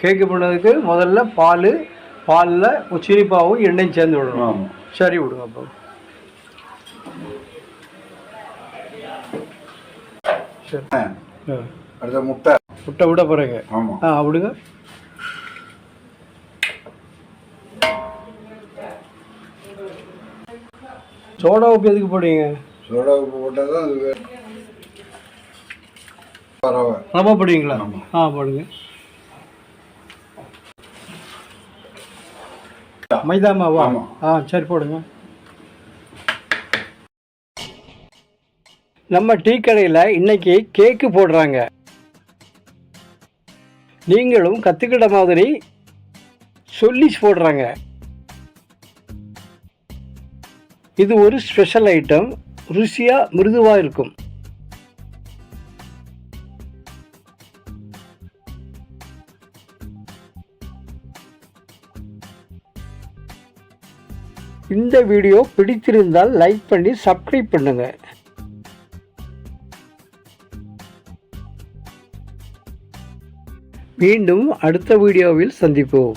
கேக்கு பண்ணதுக்கு முதல்ல பாலில் சீனிப்பாவும் எண்ணெயும் சேர்ந்து விடணும். சரி விடுங்க. அப்போ சரி அடுத்த முட்டை விட பிறகு விடுங்க. சோடா உப்பு எதுக்கு போடுவீங்க? சோடா உப்பு போட்டால் தான் அது ரவை போடுவீங்களா? போடுங்க. மைதா மாவா? சரி போடுங்க. நம்ம டீ கடையில் இன்னைக்கு கேக்கு போடுறாங்க. நீங்களும் கற்றுக்கிட்ட மாதிரி சொல்லி போடுறாங்க. இது ஒரு ஸ்பெஷல் ஐட்டம். ருசியாக மிருதுவாக இருக்கும். இந்த வீடியோ பிடித்திருந்தால் லைக் பண்ணி சப்ஸ்கிரைப் பண்ணுங்க. மீண்டும் அடுத்த வீடியோவில் சந்திப்போம்.